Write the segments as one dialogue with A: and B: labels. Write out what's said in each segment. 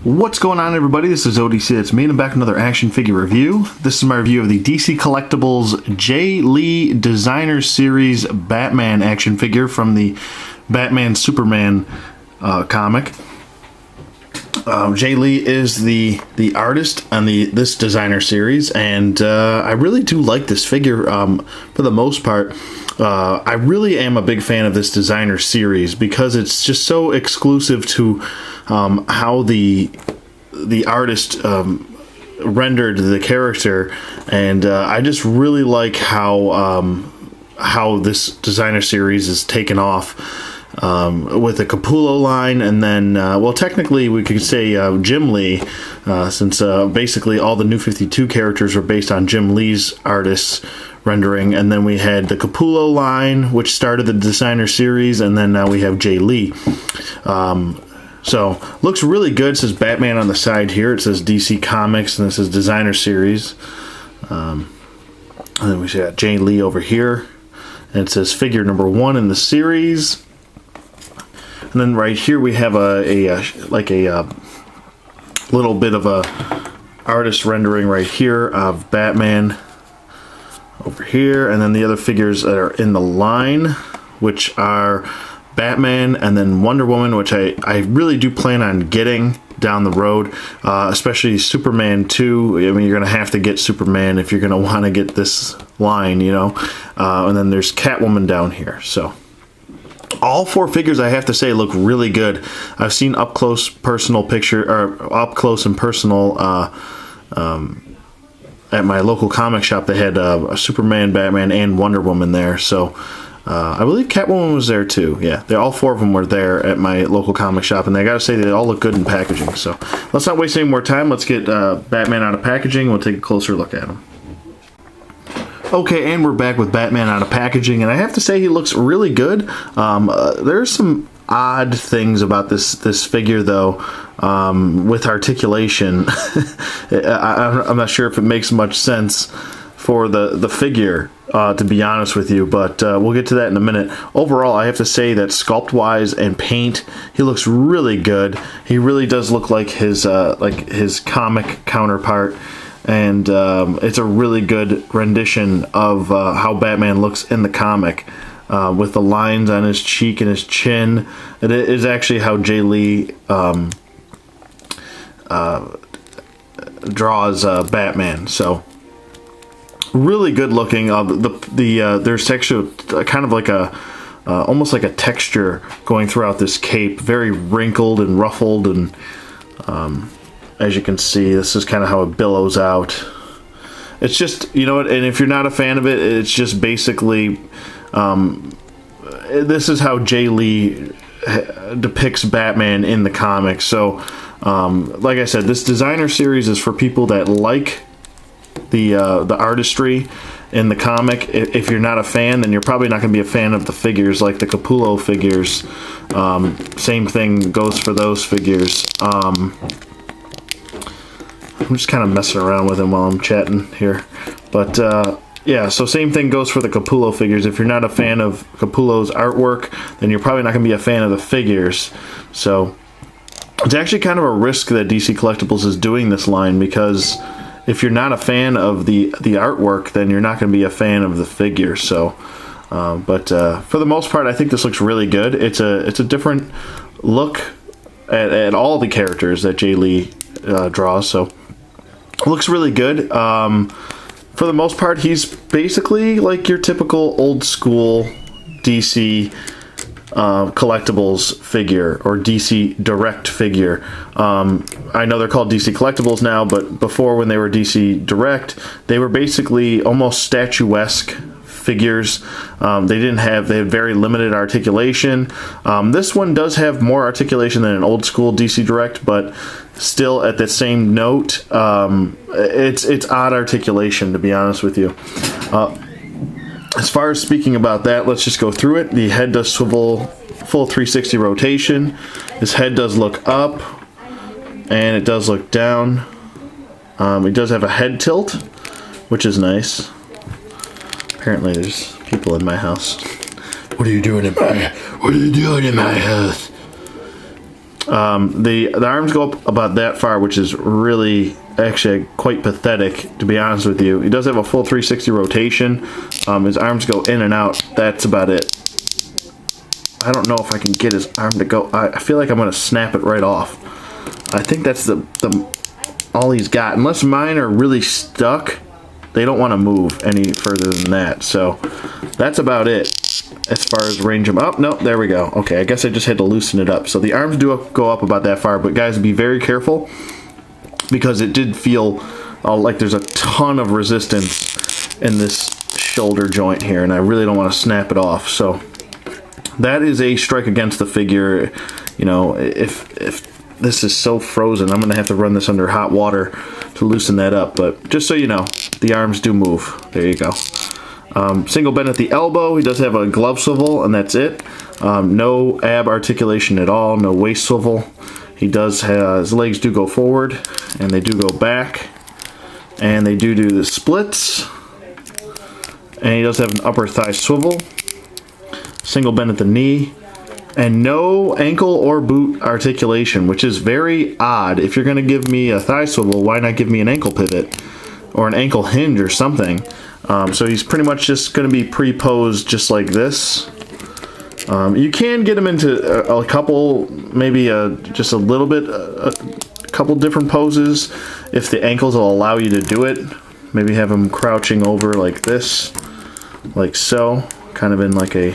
A: What's going on, everybody? This is ODC. It's me, and I'm back with another action figure review. This is my review of the DC Collectibles J. Lee Designer Series Batman action figure from the Batman Superman comic. J. Lee is the artist on this designer series, and I really do like this figure for the most part. I really am a big fan of this designer series because it's just so exclusive to how the artist rendered the character, and I just really like how this designer series is taken off with the Capullo line, and then well, technically we could say Jim Lee, since basically all the New 52 characters are based on Jim Lee's artist's rendering, and then we had the Capullo line, which started the designer series, and then now we have J. Lee. So looks really good. It says Batman on the side here. It says DC Comics, and this is designer series. And then we got J. Lee over here, and it says figure number 1 in the series. And then right here we have a little bit of a artist rendering right here of Batman over here, and then the other figures that are in the line, which are Batman and then Wonder Woman, which I really do plan on getting down the road, especially Superman 2. I mean, you're going to have to get Superman if you're going to want to get this line, you know. And then there's Catwoman down here. So all 4 figures, I have to say, look really good. I've seen up close and personal at my local comic shop. They had a Superman, Batman, and Wonder Woman there. So I believe Catwoman was there too. Yeah, all 4 of them were there at my local comic shop, and I gotta say they all look good in packaging. So let's not waste any more time. Let's get Batman out of packaging. We'll take a closer look at him. Okay, and we're back with Batman out of packaging, and I have to say he looks really good. There's some odd things about this figure, though, with articulation. I'm not sure if it makes much sense for the figure, to be honest with you, but we'll get to that in a minute. Overall, I have to say that sculpt-wise and paint, he looks really good. He really does look like his comic counterpart, and it's a really good rendition of how Batman looks in the comic, with the lines on his cheek and his chin. It is actually how J. Lee draws Batman. So really good looking. There's actually kind of like almost like a texture going throughout this cape, very wrinkled and ruffled, and as you can see, this is kind of how it billows out. It's just, you know what, and if you're not a fan of it, it's just basically this is how J. Lee depicts Batman in the comics. So like I said, this designer series is for people that like the artistry in the comic. If you're not a fan, then you're probably not going to be a fan of the figures, like the Capullo figures. Same thing goes for those figures. I'm just kind of messing around with him while I'm chatting here, but yeah, so same thing goes for the Capullo figures. If you're not a fan of Capullo's artwork, then you're probably not going to be a fan of the figures. So it's actually kind of a risk that DC Collectibles is doing this line, because if you're not a fan of the artwork, then you're not going to be a fan of the figure. So, but for the most part, I think this looks really good. It's a different look at all the characters that J. Lee draws. So it looks really good. For the most part, he's basically like your typical old school DC Collectibles figure, or DC Direct figure. I know they're called DC Collectibles now, but before, when they were DC Direct, they were basically almost statuesque figures. They had very limited articulation. This one does have more articulation than an old school DC Direct, but still at the same note, it's odd articulation, to be honest with you. As far as speaking about that, let's just go through it. The head does swivel full 360 rotation. His head does look up, and it does look down. It does have a head tilt, which is nice. Apparently there's people in my house. What are you doing in my house? The arms go up about that far, which is really actually quite pathetic, to be honest with you. He does have a full 360 rotation. His arms go in and out. That's about it. I don't know if I can get his arm to go. I feel like I'm going to snap it right off. I think that's the all he's got. Unless mine are really stuck, they don't want to move any further than that. So that's about it as far as range them up. Nope, there we go. Okay, I guess I just had to loosen it up. So the arms do go up about that far, but guys, be very careful because it did feel like there's a ton of resistance in this shoulder joint here, and I really don't want to snap it off. So that is a strike against the figure. You know, if this is so frozen, I'm going to have to run this under hot water to loosen that up. But just so you know, the arms do move. There you go. Single bend at the elbow. He does have a glove swivel, and that's it. No ab articulation at all. No waist swivel. He does have, his legs do go forward, and they do go back. And they do the splits. And he does have an upper thigh swivel. Single bend at the knee. And no ankle or boot articulation, which is very odd. If you're going to give me a thigh swivel, why not give me an ankle pivot or an ankle hinge or something? So he's pretty much just going to be pre-posed just like this. You can get him into a couple, maybe just a little bit, a couple different poses if the ankles will allow you to do it. Maybe have him crouching over like this, like so, kind of in like a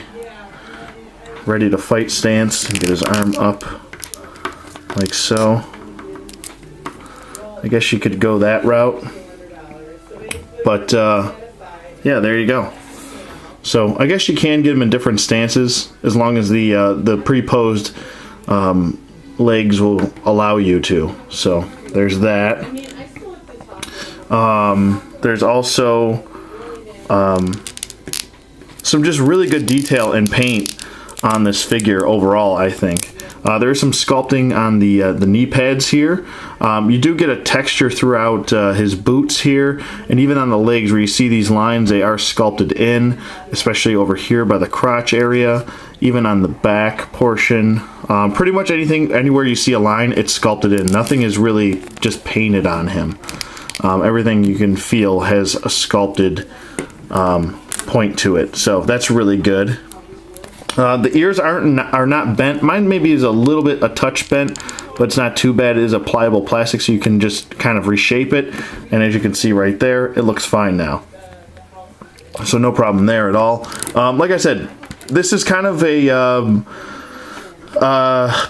A: ready to fight stance, and get his arm up like so. I guess you could go that route, but yeah, there you go. So I guess you can get him in different stances as long as the pre-posed legs will allow you to. So there's that. There's also some just really good detail and paint on this figure overall, I think. There is some sculpting on the knee pads here. You do get a texture throughout his boots here, and even on the legs where you see these lines, they are sculpted in, especially over here by the crotch area, even on the back portion. Pretty much anywhere you see a line, it's sculpted in. Nothing is really just painted on him. Everything you can feel has a sculpted point to it, so that's really good. The ears are not bent. Mine maybe is a touch bent, but it's not too bad. It is a pliable plastic, so you can just kind of reshape it. And as you can see right there, it looks fine now. So no problem there at all. Like I said, this is kind of a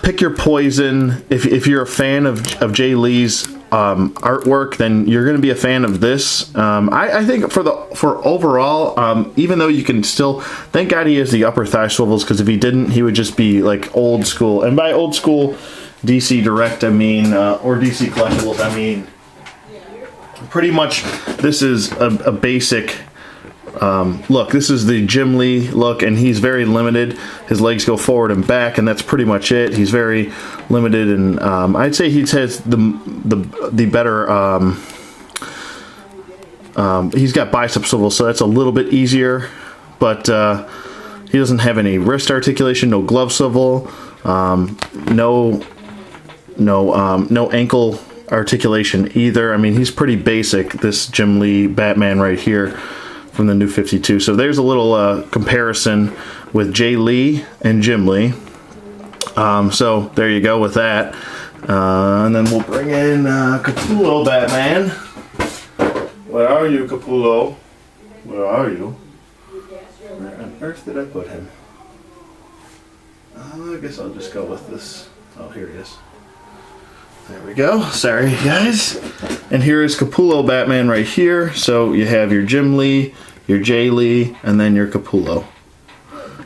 A: pick your poison. If you're a fan of Jay Lee's artwork, then you're going to be a fan of this. I think for overall, even though you can still, thank God he has the upper thigh swivels, because if he didn't, he would just be like old school. And by old school DC Direct, I mean, or DC Collectibles, I mean, pretty much this is a basic look. This is the Jim Lee look, and he's very limited. His legs go forward and back, and that's pretty much it. He's very limited, and I'd say he has the better. He's got bicep swivel, so that's a little bit easier, but he doesn't have any wrist articulation, no glove swivel, no ankle articulation either. I mean, he's pretty basic, this Jim Lee Batman right here from the new 52. So there's a little comparison with Jay Lee and Jim Lee. So there you go with that. And then we'll bring in Capullo Batman. Where are you, Capullo? Where are you? Where on earth did I put him? I guess I'll just go with this. Oh, here he is. There we go. Sorry, guys. And here is Capullo Batman right here. So you have your Jim Lee, your Jay Lee, and then your Capullo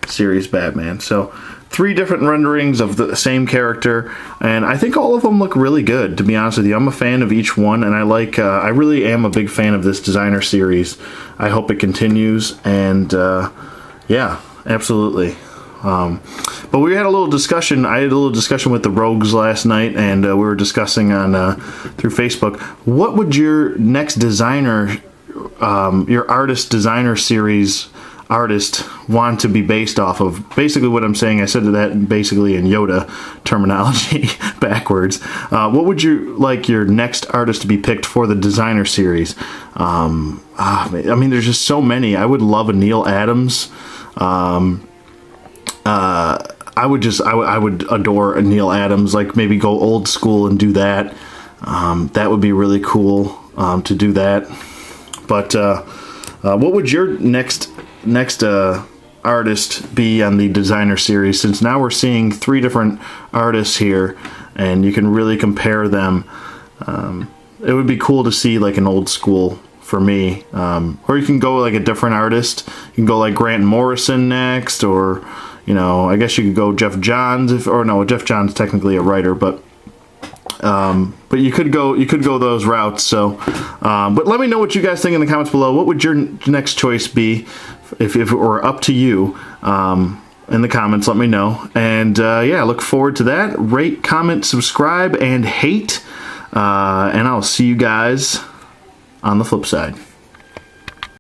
A: series Batman. So 3 different renderings of the same character, and I think all of them look really good, to be honest with you. I'm a fan of each one, and I really am a big fan of this designer series. I hope it continues, and yeah, absolutely. But we had a little discussion. I had a little discussion with the Rogues last night, and we were discussing on through Facebook. What would your next designer, your artist designer series artist want to be based off of. Basically what I'm saying, I said that basically in Yoda terminology backwards. What would you like your next artist to be picked for the designer series? I mean, there's just so many. I would love a Neil Adams. I would adore a Neil Adams, like maybe go old school and do that. That would be really cool to do that. But what would your next artist be on the designer series? Since now we're seeing 3 different artists here, and you can really compare them. It would be cool to see like an old school for me, or you can go like a different artist. You can go like Grant Morrison next, or you know, I guess you could go Jeff Johns, Jeff Johns is technically a writer, but you could go those routes. So, but let me know what you guys think in the comments below. What would your next choice be if it were up to you? In the comments, let me know. And yeah, look forward to that. Rate, comment, subscribe, and hate. And I'll see you guys on the flip side.